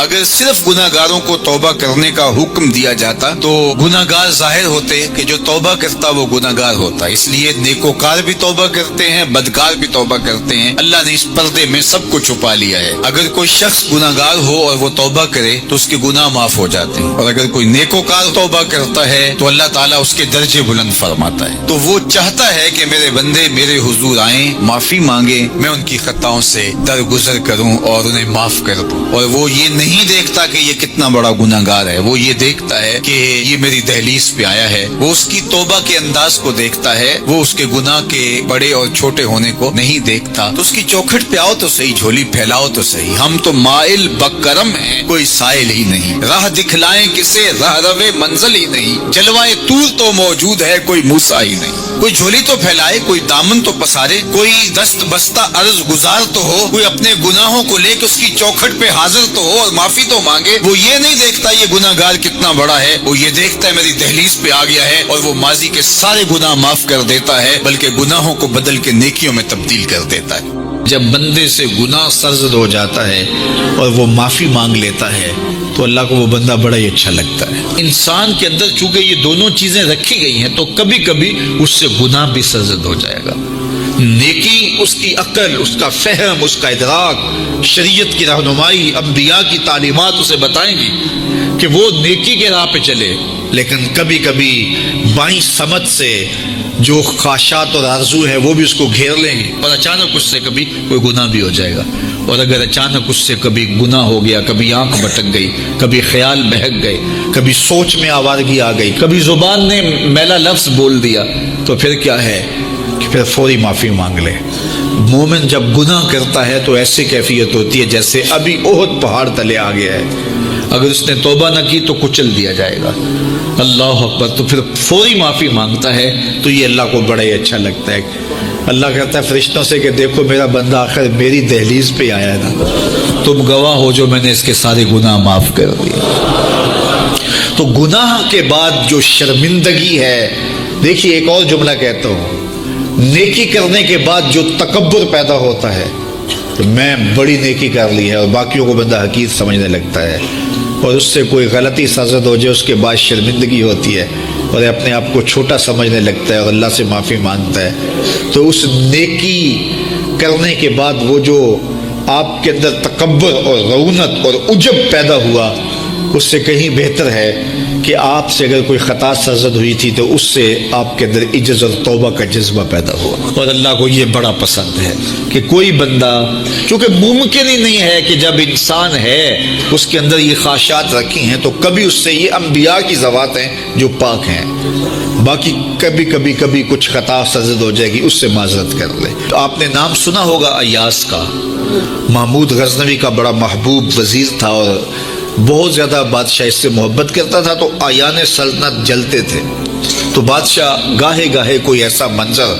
اگر صرف گناہگاروں کو توبہ کرنے کا حکم دیا جاتا تو گناہگار ظاہر ہوتے کہ جو توبہ کرتا وہ گناہگار ہوتا. اس لیے نیکوکار بھی توبہ کرتے ہیں، بدکار بھی توبہ کرتے ہیں. اللہ نے اس پردے میں سب کو چھپا لیا ہے. اگر کوئی شخص گناہگار ہو اور وہ توبہ کرے تو اس کے گناہ معاف ہو جاتے ہیں، اور اگر کوئی نیکوکار توبہ کرتا ہے تو اللہ تعالیٰ اس کے درجے بلند فرماتا ہے. تو وہ چاہتا ہے کہ میرے بندے میرے حضور آئیں، معافی مانگیں، میں ان کی خطاؤں سے درگزر کروں اور انہیں معاف کر دوں. اور وہ یہ نہیں دیکھتا کہ یہ کتنا بڑا گناہگار ہے، وہ یہ دیکھتا ہے کہ یہ میری دہلیز پہ آیا ہے. وہ اس کی توبہ کے انداز کو دیکھتا ہے، وہ اس کے گناہ کے بڑے اور چھوٹے ہونے کو نہیں دیکھتا. تو اس کی چوکھٹ پہ آؤ تو صحیح، جھولی پھیلاؤ تو صحیح. ہم تو مائل بکرم ہیں، کوئی سائل ہی نہیں. راہ دکھلائیں کسے، راہ روے منزل ہی نہیں. جلوائے طور تو موجود ہے، کوئی موسیٰ ہی نہیں. کوئی جھولی تو پھیلائے، کوئی دامن تو پسارے، کوئی دست بستہ عرض گزار تو ہو، کوئی اپنے گناہوں کو لے کے اس کی چوکھٹ پہ حاضر تو ہو اور معافی تو مانگے. وہ یہ نہیں دیکھتا یہ گناہگار کتنا بڑا ہے، وہ یہ دیکھتا ہے میری دہلیز پہ آ گیا ہے، اور وہ ماضی کے سارے گناہ معاف کر دیتا ہے، بلکہ گناہوں کو بدل کے نیکیوں میں تبدیل کر دیتا ہے. جب بندے سے گناہ سرزد ہو جاتا ہے اور وہ معافی مانگ لیتا ہے تو اللہ کو وہ بندہ بڑا ہی اچھا لگتا ہے. انسان کے اندر چونکہ یہ دونوں چیزیں رکھی گئی ہیں تو کبھی کبھی اس سے گناہ بھی سرزد ہو جائے گا. نیکی اس کی عقل، اس کا فہم، اس کا ادراک، شریعت کی رہنمائی، انبیاء کی تعلیمات اسے بتائیں گی کہ وہ نیکی کے راہ پہ چلے. لیکن کبھی کبھی بائیں سمجھ سے جو خواہشات اور آرزو ہے وہ بھی اس کو گھیر لیں گے اور اچانک اس سے کبھی کوئی گناہ بھی ہو جائے گا. اور اگر اچانک اس سے کبھی گناہ ہو گیا، کبھی آنکھ بھٹک گئی، کبھی خیال بہک گئے، کبھی سوچ میں آوارگی آ گئی، کبھی زبان نے میلا لفظ بول دیا، تو پھر کیا ہے کہ پھر فوری معافی مانگ لے. مومن جب گناہ کرتا ہے تو ایسی کیفیت ہوتی ہے جیسے ابھی احد پہاڑ تلے آ گیا ہے. اگر اس نے توبہ نہ کی تو کچل دیا جائے گا. اللہ اکبر. تو پھر فوری معافی مانگتا ہے تو یہ اللہ کو بڑا ہی اچھا لگتا ہے. اللہ کہتا ہے فرشتوں سے کہ دیکھو میرا بندہ آخر میری دہلیز پہ آیا ہے نا، تم گواہ ہو جو میں نے اس کے سارے گناہ معاف کر دیے. تو گناہ کے بعد جو شرمندگی ہے، دیکھیے ایک اور جملہ کہتا ہوں، نیکی کرنے کے بعد جو تکبر پیدا ہوتا ہے کہ میں بڑی نیکی کر لی ہے اور باقیوں کو بندہ حقیر سمجھنے لگتا ہے، اور اس سے کوئی غلطی سرزد ہو جائے اس کے بعد شرمندگی ہوتی ہے اور اپنے آپ کو چھوٹا سمجھنے لگتا ہے اور اللہ سے معافی مانگتا ہے. تو اس نیکی کرنے کے بعد وہ جو آپ کے اندر تکبر اور رعونت اور عجب پیدا ہوا، اس سے کہیں بہتر ہے کہ آپ سے اگر کوئی خطا سرزد ہوئی تھی تو اس سے آپ کے اندر عجز اور توبہ کا جذبہ پیدا ہوا. اور اللہ کو یہ بڑا پسند ہے کہ کوئی بندہ، چونکہ ممکن ہی نہیں ہے کہ جب انسان ہے اس کے اندر یہ خواہشات رکھی ہیں تو کبھی اس سے، یہ انبیاء کی ذوات ہیں جو پاک ہیں، باقی کبھی کچھ خطا سرزد ہو جائے گی، اس سے معذرت کر لے. آپ نے نام سنا ہوگا ایاس کا. محمود غزنوی کا بڑا محبوب وزیر تھا اور بہت زیادہ بادشاہ اس سے محبت کرتا تھا، تو آیان سلطنت جلتے تھے. تو بادشاہ گاہے گاہے کوئی ایسا منظر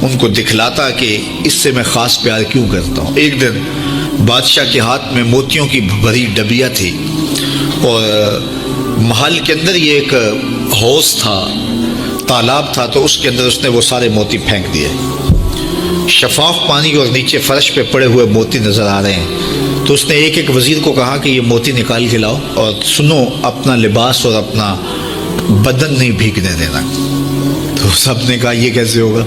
ان کو دکھلاتا کہ اس سے میں خاص پیار کیوں کرتا ہوں. ایک دن بادشاہ کے ہاتھ میں موتیوں کی بھری ڈبیا تھی اور محل کے اندر یہ ایک حوض تھا، تالاب تھا، تو اس کے اندر اس نے وہ سارے موتی پھینک دیے. شفاف پانی اور نیچے فرش پہ پڑے ہوئے موتی نظر آ رہے ہیں. تو اس نے ایک ایک وزیر کو کہا کہ یہ موتی نکال کے لاؤ، اور سنو اپنا لباس اور اپنا بدن نہیں بھیگنے دینا. تو سب نے کہا یہ کیسے ہوگا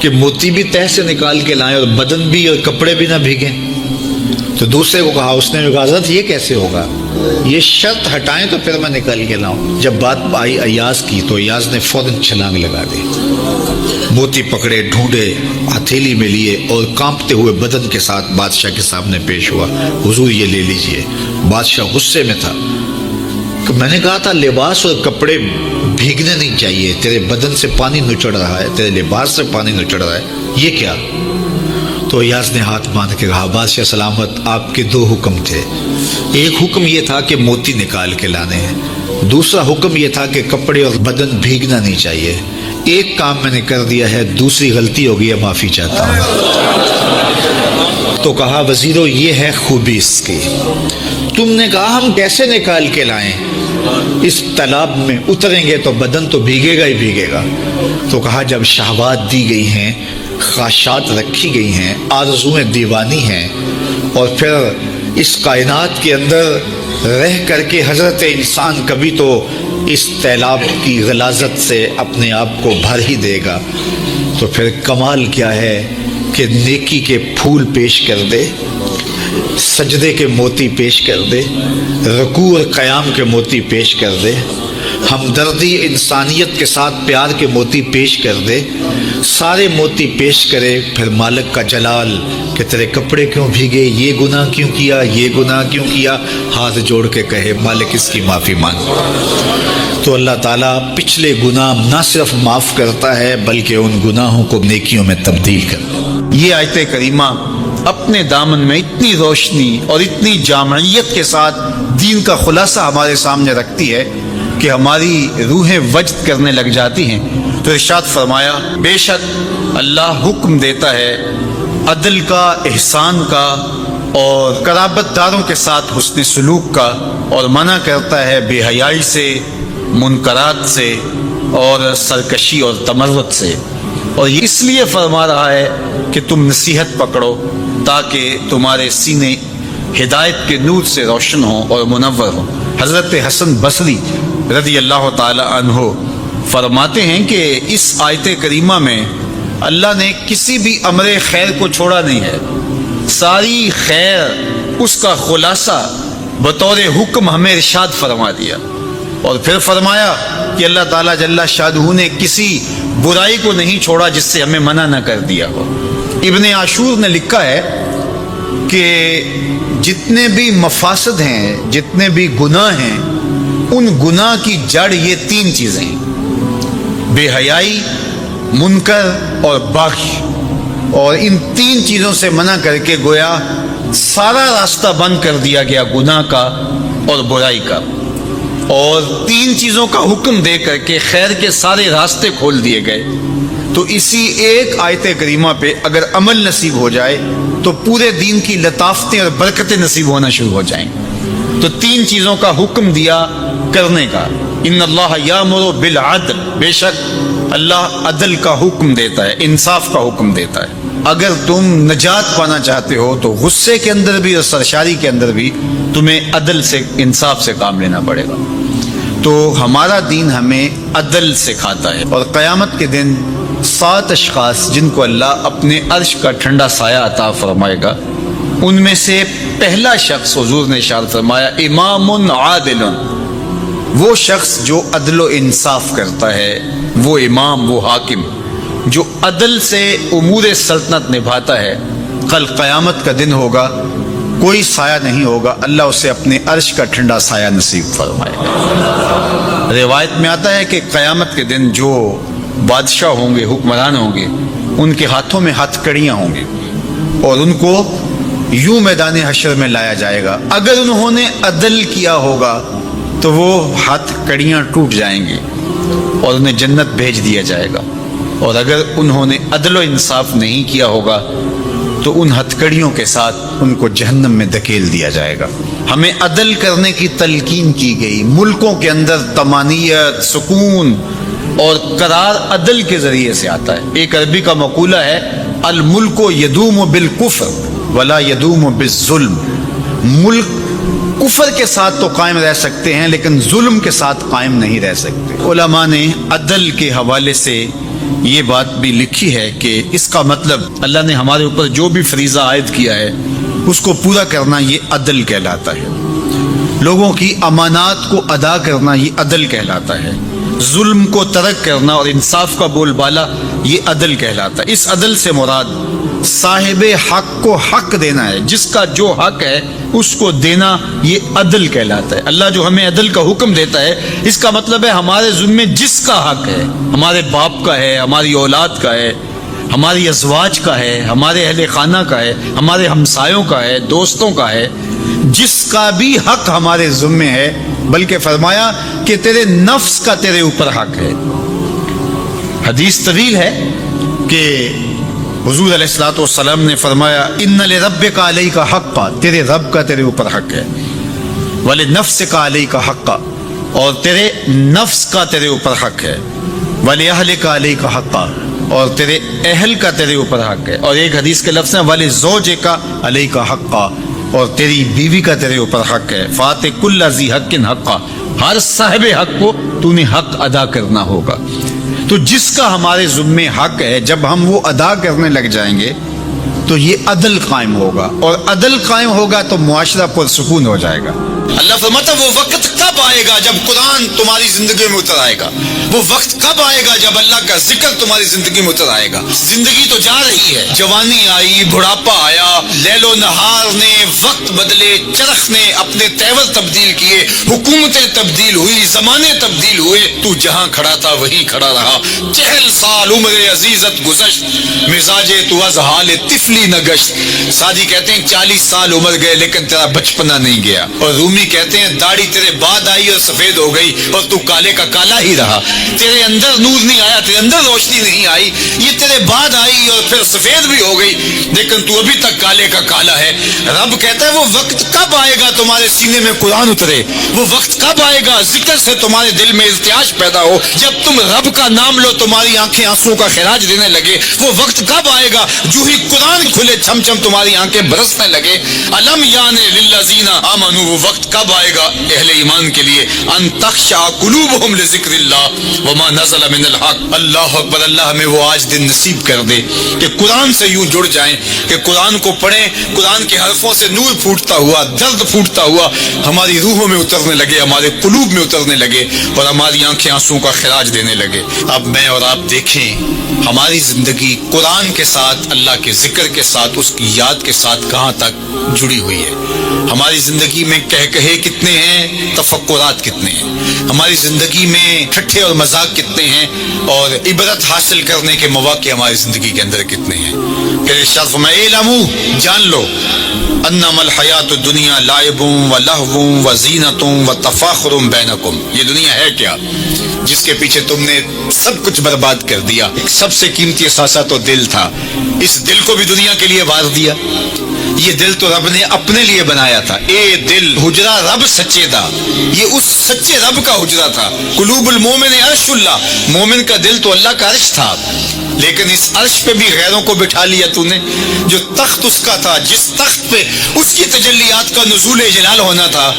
کہ موتی بھی تہ سے نکال کے لائیں اور بدن بھی اور کپڑے بھی نہ بھیگیں. تو دوسرے کو کہا، اس نے کہا حضرت یہ کیسے ہوگا، یہ شرط ہٹائیں تو پھر میں نکال کے لاؤں. جب بات آئی ایاز کی تو ایاز نے فوراً چھلانگ لگا دی، موتی پکڑے، ڈھونڈے، ہتھیلی میں لیے اور کانپتے ہوئے بدن کے ساتھ بادشاہ کے سامنے پیش ہوا. حضور یہ لے لیجئے. بادشاہ غصے میں تھا کہ میں نے کہا تھا لباس اور کپڑے بھیگنے نہیں چاہیے، تیرے بدن سے پانی نچڑ رہا ہے، تیرے لباس سے پانی نچڑ رہا ہے، یہ کیا؟ تو ایاز نے ہاتھ باندھ کے کہا بادشاہ سلامت، آپ کے دو حکم تھے. ایک حکم یہ تھا کہ موتی نکال کے لانے ہیں، دوسرا حکم یہ تھا کہ کپڑے اور بدن بھیگنا نہیں چاہیے. ایک کام میں نے کر دیا ہے، دوسری غلطی ہو گئی ہے، معافی چاہتا ہوں. تو کہا وزیرو یہ ہے خوبی اس کی. تم نے کہا ہم کیسے نکال کے لائیں، اس تالاب میں اتریں گے تو بدن تو بھیگے گا ہی بھیگے گا. تو کہا جب شہوات دی گئی ہیں، خواہشات رکھی گئی ہیں، آرزویں دیوانی ہیں، اور پھر اس کائنات کے اندر رہ کر کے حضرت انسان کبھی تو اس سیلاب کی غلاظت سے اپنے آپ کو بھر ہی دے گا، تو پھر کمال کیا ہے کہ نیکی کے پھول پیش کر دے، سجدے کے موتی پیش کر دے، رکوع اور قیام کے موتی پیش کر دے، ہمدردی انسانیت کے ساتھ پیار کے موتی پیش کر دے، سارے موتی پیش کرے، پھر مالک کا جلال کہ تیرے کپڑے کیوں بھیگے، یہ گناہ کیوں کیا، یہ گناہ کیوں کیا، ہاتھ جوڑ کے کہے مالک اس کی معافی مانگ، تو اللہ تعالیٰ پچھلے گناہ نہ صرف معاف کرتا ہے بلکہ ان گناہوں کو نیکیوں میں تبدیل کرتا ہے۔ یہ آیت کریمہ اپنے دامن میں اتنی روشنی اور اتنی جامعیت کے ساتھ دین کا خلاصہ ہمارے سامنے رکھتی ہے کہ ہماری روحیں وجد کرنے لگ جاتی ہیں۔ تو ارشاد فرمایا، بے شک اللہ حکم دیتا ہے عدل کا، احسان کا اور قرابت داروں کے ساتھ حسن سلوک کا، اور منع کرتا ہے بے حیائی سے، منکرات سے اور سرکشی اور تمرد سے، اور یہ اس لیے فرما رہا ہے کہ تم نصیحت پکڑو تاکہ تمہارے سینے ہدایت کے نور سے روشن ہوں اور منور ہوں۔ حضرت حسن بصری رضی اللہ تعالی عنہ فرماتے ہیں کہ اس آیت کریمہ میں اللہ نے کسی بھی امر خیر کو چھوڑا نہیں ہے، ساری خیر اس کا خلاصہ بطور حکم ہمیں ارشاد فرما دیا، اور پھر فرمایا کہ اللہ تعالیٰ جل شانہ نے کسی برائی کو نہیں چھوڑا جس سے ہمیں منع نہ کر دیا ہو۔ ابن عاشور نے لکھا ہے کہ جتنے بھی مفاسد ہیں، جتنے بھی گناہ ہیں، ان گناہ کی جڑ یہ تین چیزیں ہیں، بے حیائی، منکر اور باغی، اور ان تین چیزوں سے منع کر کے گویا سارا راستہ بند کر دیا گیا گناہ کا اور برائی کا، اور تین چیزوں کا حکم دے کر کے خیر کے سارے راستے کھول دیے گئے۔ تو اسی ایک آیت کریمہ پہ اگر عمل نصیب ہو جائے تو پورے دین کی لطافتیں اور برکتیں نصیب ہونا شروع ہو جائیں۔ تو تین چیزوں کا حکم دیا کرنے کا، ان اللہ یامر بالعدل، بے شک اللہ عدل کا حکم دیتا ہے، انصاف کا حکم دیتا ہے۔ اگر تم نجات پانا چاہتے ہو تو غصے کے اندر بھی اور سرشاری کے اندر بھی تمہیں عدل سے، انصاف سے کام لینا پڑے گا۔ تو ہمارا دین ہمیں عدل سکھاتا ہے، اور قیامت کے دن 7 اشخاص جن کو اللہ اپنے عرش کا ٹھنڈا سایہ عطا فرمائے گا، ان میں سے پہلا شخص حضور نے ارشاد فرمایا امام عادل، وہ شخص جو عدل و انصاف کرتا ہے، وہ امام، وہ حاکم جو عدل سے امور سلطنت نبھاتا ہے، کل قیامت کا دن ہوگا، کوئی سایہ نہیں ہوگا، اللہ اسے اپنے عرش کا ٹھنڈا سایہ نصیب فرمائے گا۔ روایت میں آتا ہے کہ قیامت کے دن جو بادشاہ ہوں گے، حکمران ہوں گے، ان کے ہاتھوں میں ہتھ کڑیاں ہوں گی، اور ان کو یوں میدان حشر میں لایا جائے گا، اگر انہوں نے عدل کیا ہوگا تو وہ ہاتھ کڑیاں ٹوٹ جائیں گی اور انہیں جنت بھیج دیا جائے گا، اور اگر انہوں نے عدل و انصاف نہیں کیا ہوگا تو ان ہتھکڑیوں کے ساتھ ان کو جہنم میں دھکیل دیا جائے گا۔ ہمیں عدل کرنے کی تلقین کی گئی، ملکوں کے اندر طمانینت، سکون اور قرار عدل کے ذریعے سے آتا ہے۔ ایک عربی کا مقولہ ہے الملک یدوم بالکفر ولا یدوم بالظلم، ملک کفر کے ساتھ تو قائم رہ سکتے ہیں لیکن ظلم کے ساتھ قائم نہیں رہ سکتے۔ علماء نے عدل کے حوالے سے یہ بات بھی لکھی ہے کہ اس کا مطلب اللہ نے ہمارے اوپر جو بھی فریضہ عائد کیا ہے اس کو پورا کرنا، یہ عدل کہلاتا ہے۔ لوگوں کی امانات کو ادا کرنا، یہ عدل کہلاتا ہے۔ ظلم کو ترک کرنا اور انصاف کا بول بالا، یہ عدل کہلاتا ہے۔ اس عدل سے مراد صاحب حق کو حق دینا ہے، جس کا جو حق ہے اس کو دینا، یہ عدل کہلاتا ہے۔ اللہ جو ہمیں عدل کا حکم دیتا ہے، اس کا مطلب ہے ہمارے ذمے جس کا حق ہے، ہمارے باپ کا ہے، ہماری اولاد کا ہے، ہماری ازواج کا ہے، ہمارے اہل خانہ کا ہے، ہمارے ہمسایوں کا ہے، دوستوں کا ہے، جس کا بھی حق ہمارے ذمے ہے، بلکہ فرمایا کہ تیرے نفس کا تیرے اوپر حق ہے۔ حدیث طویل ہے کہ حضور علیہ الصلوۃ والسلام نے فرمایا ان لربک علیک حقا، تیرے رب کا تیرے اوپر حق ہے، ولنفسک علیک حقا، اور تیرے نفس کا تیرے اوپر حق ہے، ولأہلک علیک حقا، اور تیرے اہل کا تیرے اوپر حق ہے، اور ایک حدیث کے لفظ ہیں ولزوجک علیک حقا، اور تیری بیوی کا تیرے اوپر حق ہے. فاتح کل ذی حق حقا، ہر صاحب حق کو تو نے حق ادا کرنا ہوگا. تو جس کا ہمارے ذمے حق ہے جب ہم وہ ادا کرنے لگ جائیں گے تو یہ عدل قائم ہوگا، اور عدل قائم ہوگا تو معاشرہ پرسکون ہو جائے گا. اللہ فرماتا وہ وقت کب آئے گا جب قرآن تمہاری زندگی میں اتر آئے گا، وہ وقت کب آئے گا جب اللہ کا ذکر تمہاری زندگی میں اتر آئے گا. زندگی تو جا رہی ہے، جوانی آئی، بڑھاپا آیا، لیل و نہار نے وقت بدلے، چرخ نے اپنے تیور تبدیل کیے، حکومتیں تبدیل ہوئی، زمانے تبدیل ہوئے، تو جہاں کھڑا تھا وہیں کھڑا رہا. 40 سال عمر عزیزت گزشت، مزاج تو از حال طفلی نہ گشت. سادی کہتے ہیں 40 سال عمر گئے لیکن تیرا بچپنا نہیں گیا. اور رومی کہتے ہیں داڑھی تیرے بعد آئی اور سفید ہو گئی اور تو کالے کا کالا ہی رہا. تیرے اندر نور نہیں آیا، تیرے اندر روشنی نہیں آئی، یہ تیرے بعد آئی اور پھر سفید بھی ہو گئی لیکن تو ابھی تک کالے کا کالا ہے. رب کہتا ہے وہ وقت کب آئے گا تمہارے سینے میں قرآن اترے، وہ وقت کب آئے گا ذکر سے تمہارے دل میں ارتعاش پیدا ہو، جب تم رب کا نام لو تمہاری آنکھیں آنسو کا خراج دینے لگے. وہ وقت کب آئے گا جو ہی قرآن کھلے چھم چھم تمہاری آنکھیں برسنے لگے. علم یعنی للذین آمنوا، وہ وقت کب آئے گا اہل ایمان کے لیے، ان تخشع قلوبہم لذکر اللہ وما نزل من الحق. اللہ اکبر. اللہ ہمیں وہ آج دن نصیب کر دے کہ قرآن سے یوں جڑ جائیں کہ قرآن کو پڑھیں، قرآن کے حرفوں سے نور پھوٹتا ہوا، درد پھوٹتا ہوا ہماری روحوں میں اترنے لگے، ہمارے قلوب میں اترنے لگے اور ہماری آنکھیں آنسو کا خراج دینے لگے. اب میں اور آپ دیکھیں ہماری زندگی قرآن کے ساتھ، اللہ کے ذکر کے ساتھ، اس کی یاد کے ساتھ کہاں تک جڑی ہوئی ہے. ہماری زندگی میں کہے کتنے ہیں، تفکرات کتنے ہیں، ہماری زندگی میں ٹھٹھے اور مذاق کتنے ہیں، اور عبرت حاصل کرنے کے مواقع ہماری زندگی کے اندر کتنے ہیں. پھر ارشاد فرمایا اعلموا، جان لو، انما الحیات الدنیا لعب و لہو و زینت و تفاخر بینکم. یہ دنیا ہے کیا جس کے پیچھے تم نے سب کچھ برباد کر دیا. سب سے قیمتی اثاثہ تو دل تھا، اس دل کو بھی دنیا کے لیے وار دیا. یہ دل تو رب نے اپنے لیے بنایا تھا. اے دل حجرہ رب سچے دا، یہ اس سچے رب کا حجرہ تھا. قلوب المومن عرش اللہ، مومن کا دل تو اللہ کا عرش تھا، لیکن اس عرش پہ بھی غیروں کو بٹھا لیا تو نے. جو تخت اس کا تھا، جس تخت پہ اس کی تجلیات کا نزول جلال ہونا تھا،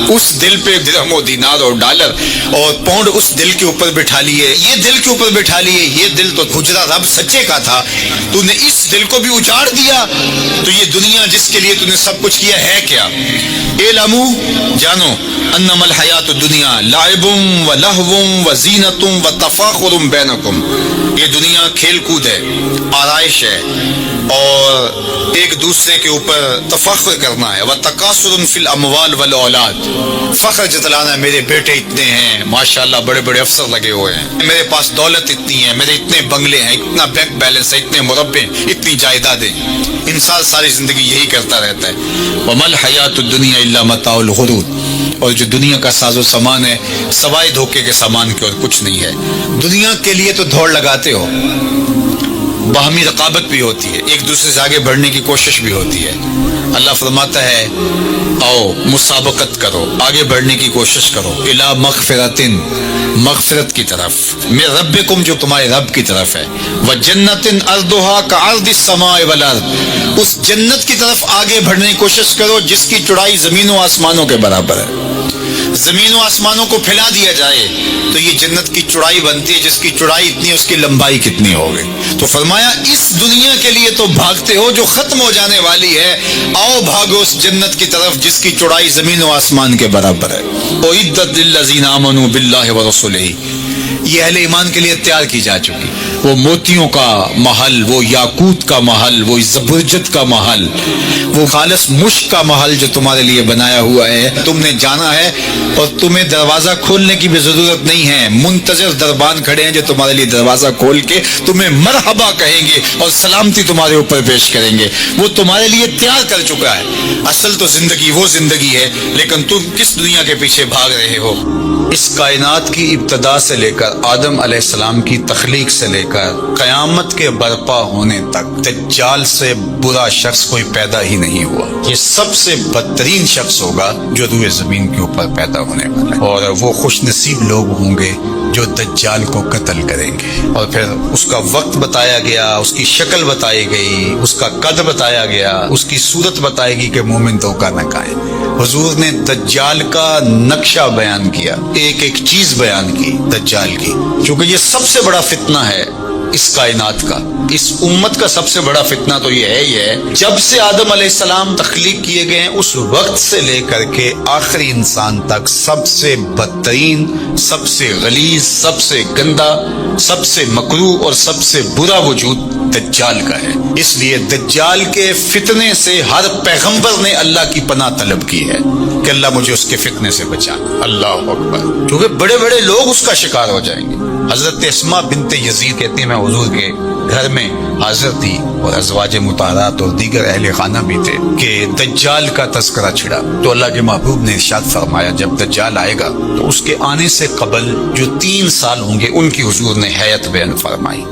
اس دل پہ درہم و دینار اور ڈالر اور پاؤنڈ اس دل کے اوپر بٹھا لیے، یہ دل کے اوپر بٹھا لیے. یہ دل تو حجرہ رب سچے کا تھا، تو نے اس دل کو بھی اجاڑ دیا. تو یہ دنیا جس کے لیے تو نے سب کچھ کیا ہے کیا. اعلموا، جانو، انما الحیات الدنیا لعب و لہو و زینت و تفاخر بینکم. یہ دنیا کھیل کود ہے، آرائش ہے، اور ایک دوسرے کے اوپر تفخر کرنا ہے. وتکاثر فی الاموال والاولاد، فخر جتلانا، میرے بیٹے اتنے ہیں، ماشاءاللہ بڑے بڑے افسر لگے ہوئے ہیں، میرے پاس دولت اتنی ہے، میرے اتنے بنگلے ہیں، اتنا بینک بیلنس ہے، اتنے مربے، اتنی جائیدادیں. انسان ساری زندگی یہی کرتا رہتا ہے. وما الحیات الدنیا الا متاع الغرور. اور جو دنیا کا ساز و سامان ہے سوائے دھوکے کے سامان کے اور کچھ نہیں ہے. دنیا کے لیے تو دوڑ لگاتے ہو، باہمی رقابت بھی ہوتی ہے، ایک دوسرے سے آگے بڑھنے کی کوشش بھی ہوتی ہے. اللہ فرماتا ہے آؤ مسابقت کرو، آگے بڑھنے کی کوشش کرو. الا مغفرتن، مغفرت کی طرف، میں ربکم، جو تمہارے رب کی طرف ہے. وجنتن ارضھا کعرض السماء والارض، اس جنت کی طرف آگے بڑھنے کی کوشش کرو جس کی چوڑائی زمین و آسمانوں کے برابر ہے. زمین و آسمانوں کو پھیلا دیا جائے تو یہ جنت کی چوڑائی بنتی ہے، جس کی چوڑائی اتنی اس کی لمبائی کتنی ہوگی. تو فرمایا اس دنیا کے لیے تو بھاگتے ہو جو ختم ہو جانے والی ہے، آؤ بھاگو اس جنت کی طرف جس کی چوڑائی زمین و آسمان کے برابر ہے. اعدت للذین آمنوا باللہ ورسولہ، یہ اہل ایمان کے لیے تیار کی جا چکی. وہ موتیوں کا محل، وہ یاقوت کا محل، وہ زبرجد کا محل، وہ خالص مشک کا محل جو تمہارے لیے بنایا ہوا ہے. تم نے جانا ہے اور تمہیں دروازہ کھولنے کی بھی ضرورت نہیں ہے. منتظر دربان کھڑے ہیں جو تمہارے لیے دروازہ کھول کے تمہیں مرحبا کہیں گے اور سلامتی تمہارے اوپر پیش کریں گے. وہ تمہارے لیے تیار کر چکا ہے. اصل تو زندگی وہ زندگی ہے، لیکن تم کس دنیا کے پیچھے بھاگ رہے ہو. اس کائنات کی ابتدا سے لے کر آدم علیہ السلام کی تخلیق سے لے کر قیامت کے برپا ہونے تک دجال سے برا شخص کوئی پیدا ہی نہیں ہوا. یہ سب سے بدترین شخص ہوگا جو روئے زمین کے اوپر پیدا ہونے والا ہے. اور وہ خوش نصیب لوگ ہوں گے جو دجال کو قتل کریں گے. اور پھر اس کا وقت بتایا گیا، اس کی شکل بتائی گئی، اس کا قد بتایا گیا، اس کی صورت بتائے گی کہ مومن دھوکہ نہ کھائے. حضور نے دجال کا نقشہ بیان کیا، ایک ایک چیز بیان کی دجال کی، کیونکہ یہ سب سے بڑا فتنہ ہے اس کائنات کا. اس امت کا سب سے بڑا فتنہ تو یہ ہے جب سے آدم علیہ السلام تخلیق کیے گئے ہیں اس وقت سے لے کر کے آخری انسان تک سب سے بدترین، سب سے غلیظ، سب سے گندا، سب سے مکروہ اور سب سے برا وجود دجال کا ہے. اس لیے دجال کے فتنے سے ہر پیغمبر نے اللہ کی پناہ طلب کی ہے کہ اللہ مجھے اس کے فتنے سے بچانا. اللہ اکبر. کیونکہ بڑے بڑے لوگ اس کا شکار ہو جائیں گے. حضرت اسماء بنت یزید کہتی ہیں میں حضور کے گھر میں حاضر تھی اور ازواج مطہرات اور دیگر اہل خانہ بھی تھے کہ دجال کا تذکرہ چھڑا. تو اللہ کے محبوب نے ارشاد فرمایا جب دجال آئے گا تو اس کے آنے سے قبل جو 3 سال ہوں گے ان کی حضور نے حیات بیان فرمائی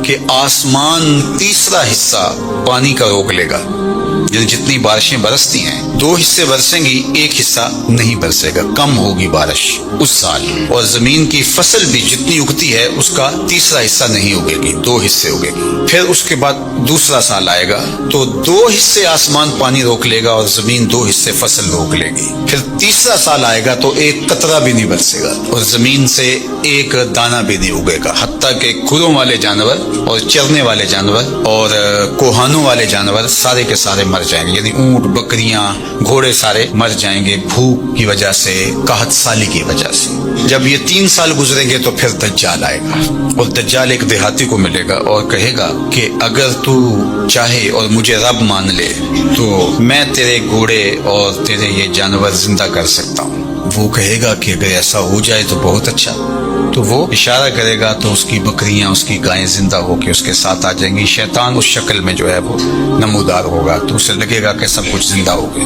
کہ آسمان تیسرا حصہ پانی کا روک لے گا. یعنی جتنی بارشیں برستی ہیں 2 حصے برسیں گی، 1 حصہ نہیں برسے گا، کم ہوگی بارش اس سال. اور زمین کی فصل بھی جتنی اگتی ہے اس کا تیسرا حصہ نہیں اگے گی، 2 حصے اگے گی. پھر اس کے بعد دوسرا سال آئے گا تو 2 حصے آسمان پانی روک لے گا اور زمین 2 حصے فصل روک لے گی. پھر تیسرا سال آئے گا تو 1 قطرہ بھی نہیں برسے گا اور زمین سے 1 دانہ بھی نہیں اگے گا. حتیٰ کہ کھروں والے جانور اور چرنے والے جانور اور کوہانوں والے جانور سارے کے سارے مر جائیں گے. یعنی اونٹ، بکریاں، گھوڑے سارے مر جائیں گے بھوک کی وجہ سے، قحط سالی کی وجہ سے. جب یہ 3 سال گزریں گے تو پھر دجال آئے گا اور دجال ایک دیہاتی کو ملے گا اور کہے گا کہ اگر تو چاہے اور مجھے رب مان لے تو میں تیرے گھوڑے اور تیرے یہ جانور زندہ کر سکتا ہوں. وہ کہے گا کہ اگر ایسا ہو جائے تو بہت اچھا. تو وہ اشارہ کرے گا تو اس کی بکریاں، اس کی گائیں زندہ ہو کے اس کے ساتھ آ جائیں گی. شیطان اس شکل میں جو ہے وہ نمودار ہوگا تو اسے لگے گا کہ سب کچھ زندہ ہو گیا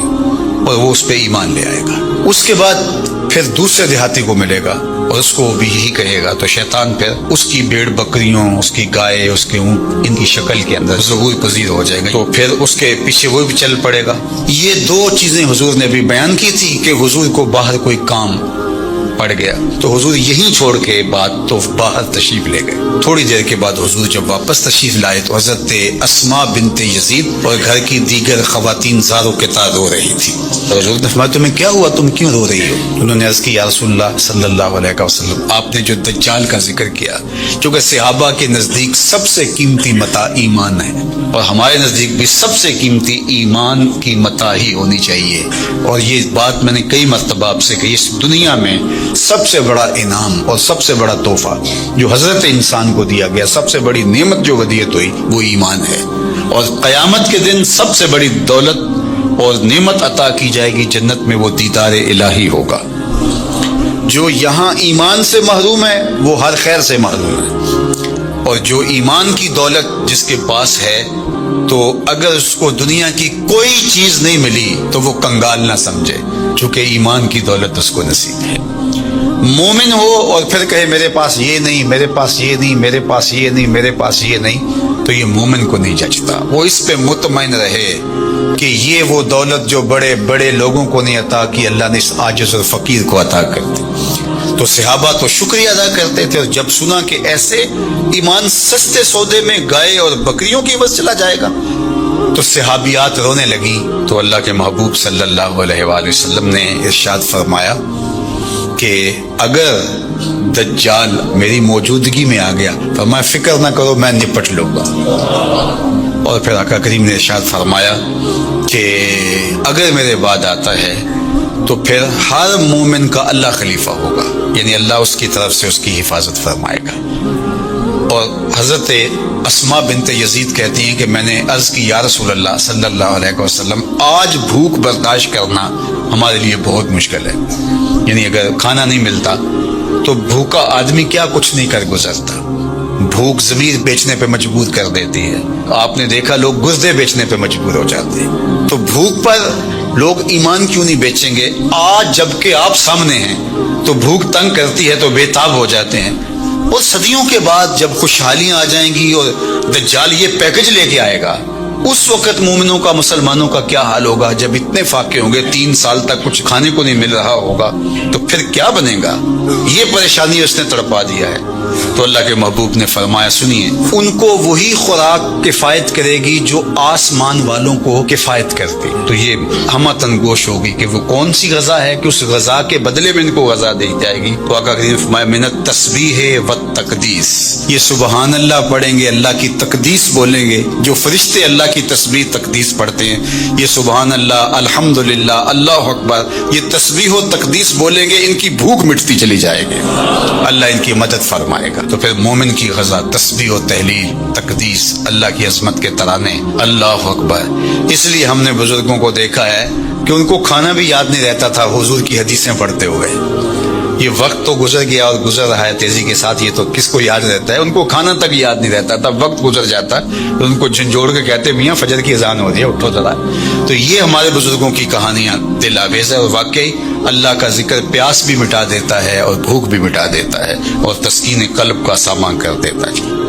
اور وہ اس پہ ایمان لے آئے گا. اس کے بعد پھر دوسرے دیہاتی کو ملے گا اور اس کو بھی یہی کہے گا تو شیطان پھر اس کی بھیڑ بکریوں، اس کی گائے، اس کے اونٹ، ان کی شکل کے اندر ظہور پذیر ہو جائے گا تو پھر اس کے پیچھے وہ بھی چل پڑے گا. یہ 2 چیزیں حضور نے بھی بیان کی تھی کہ حضور کو باہر کوئی کام پڑ گیا تو حضور یہیں چھوڑ کے بعد تو باہر تشریف لے گئے. تھوڑی دیر کے بعد حضور جب واپس تشریف لائے تو حضرت اسماء بنت یزید اور گھر کی دیگر خواتین زاروں کے تار رو رہی تھی. تو حضور نے فرمایا تمہیں کیا ہوا، تم کیوں رو رہی ہو؟ انہوں نے عرض کی یا رسول اللہ صلی اللہ علیہ وسلم آپ نے جو دجال کا ذکر کیا، چونکہ صحابہ کے نزدیک سب سے قیمتی متاع ایمان ہے اور ہمارے نزدیک بھی سب سے قیمتی ایمان کی متاع ہی ہونی چاہیے. اور یہ بات میں نے کئی مرتبہ آپ سے کہی، اس دنیا میں سب سے بڑا انعام اور سب سے بڑا تحفہ جو حضرت انسان کو دیا گیا، سب سے بڑی نعمت جو ودیعت ہوئی وہ ایمان ہے. اور قیامت کے دن سب سے بڑی دولت اور نعمت عطا کی جائے گی جنت میں، وہ دیدار الہی ہوگا. جو یہاں ایمان سے محروم ہے وہ ہر خیر سے محروم ہے، اور جو ایمان کی دولت جس کے پاس ہے تو اگر اس کو دنیا کی کوئی چیز نہیں ملی تو وہ کنگال نہ سمجھے، چونکہ ایمان کی دولت اس کو نصیب ہے. مومن ہو اور پھر کہے میرے پاس یہ نہیں، میرے پاس یہ نہیں، میرے پاس یہ نہیں، میرے پاس یہ نہیں، تو یہ مومن کو نہیں جچتا. وہ اس پہ مطمئن رہے کہ یہ وہ دولت جو بڑے بڑے لوگوں کو نہیں عطا کی اللہ نے اس عاجز اور فقیر کو عطا کر دی. تو صحابہ تو شکریہ ادا کرتے تھے اور جب سنا کہ ایسے ایمان سستے سودے میں گائے اور بکریوں کی عوض چلا جائے گا تو صحابیات رونے لگی. تو اللہ کے محبوب صلی اللہ علیہ وآلہ وسلم نے ارشاد فرمایا کہ اگر دجال میری موجودگی میں آ گیا تو میں فکر نہ کرو، میں نپٹ لوں گا. اور پھر آقا کریم نے ارشاد فرمایا کہ اگر میرے بعد آتا ہے تو پھر ہر مومن کا اللہ خلیفہ ہوگا، یعنی اللہ اس کی طرف سے اس کی حفاظت فرمائے گا. اور حضرت اسماء بنت یزید کہتی ہیں کہ میں نے عرض کی یا رسول اللہ صلی اللہ علیہ وسلم آج بھوک برداشت کرنا ہمارے لیے بہت مشکل ہے. یعنی اگر کھانا نہیں ملتا تو بھوکا آدمی کیا کچھ نہیں کر گزرتا. بھوک ضمیر بیچنے پہ مجبور کر دیتی ہے. آپ نے دیکھا لوگ گردے بیچنے پہ مجبور ہو جاتے ہیں. تو بھوک پر لوگ ایمان کیوں نہیں بیچیں گے؟ آج جب کہ آپ سامنے ہیں تو بھوک تنگ کرتی ہے تو بے تاب ہو جاتے ہیں. اور صدیوں کے بعد جب خوشحالیاں آ جائیں گی اور دجال یہ پیکج لے کے آئے گا، اس وقت مومنوں کا، مسلمانوں کا کیا حال ہوگا؟ جب اتنے فاقے ہوں گے، 3 سال تک کچھ کھانے کو نہیں مل رہا ہوگا، تو پھر کیا بنے گا؟ یہ پریشانی اس نے تڑپا دیا ہے۔ تو اللہ کے محبوب نے فرمایا، سنیے، ان کو وہی خوراک کفایت کرے گی جو آسمان والوں کو کفایت کرتی۔ تو یہ ہمتن گوش ہوگی کہ وہ کون سی غذا ہے کہ اس غذا کے بدلے میں ان کو غذا دی جائے گی۔ تو آقا کریم فرمایا، من التسبیح والتقدیس، یہ سبحان اللہ پڑھیں گے، اللہ کی تقدیس بولیں گے، جو فرشتے اللہ کی تسبیح تقدیس پڑھتے ہیں، یہ سبحان اللہ، الحمدللہ، اللہ اکبر، یہ تسبیح و تقدیس بولیں گے، ان کی بھوک مٹتی چلی جائے گی، اللہ ان کی مدد فرمائے گا۔ تو پھر مومن کی غذا تسبیح و تحلیل، تقدیس، اللہ کی عظمت کے ترانے، اللہ اکبر۔ اس لیے ہم نے بزرگوں کو دیکھا ہے کہ ان کو کھانا بھی یاد نہیں رہتا تھا حضور کی حدیثیں پڑھتے ہوئے۔ یہ وقت تو گزر گیا اور گزر رہا ہے تیزی کے ساتھ، یہ تو کس کو یاد رہتا ہے؟ ان کو کھانا تک یاد نہیں رہتا تھا، وقت گزر جاتا تو ان کو جھنجھوڑ کے کہتے، میاں فجر کی اذان ہو رہی ہے، اٹھو ذرا۔ تو یہ ہمارے بزرگوں کی کہانیاں دل آویز ہے، اور واقعی اللہ کا ذکر پیاس بھی مٹا دیتا ہے اور بھوک بھی مٹا دیتا ہے اور تسکین قلب کا سامان کر دیتا ہے۔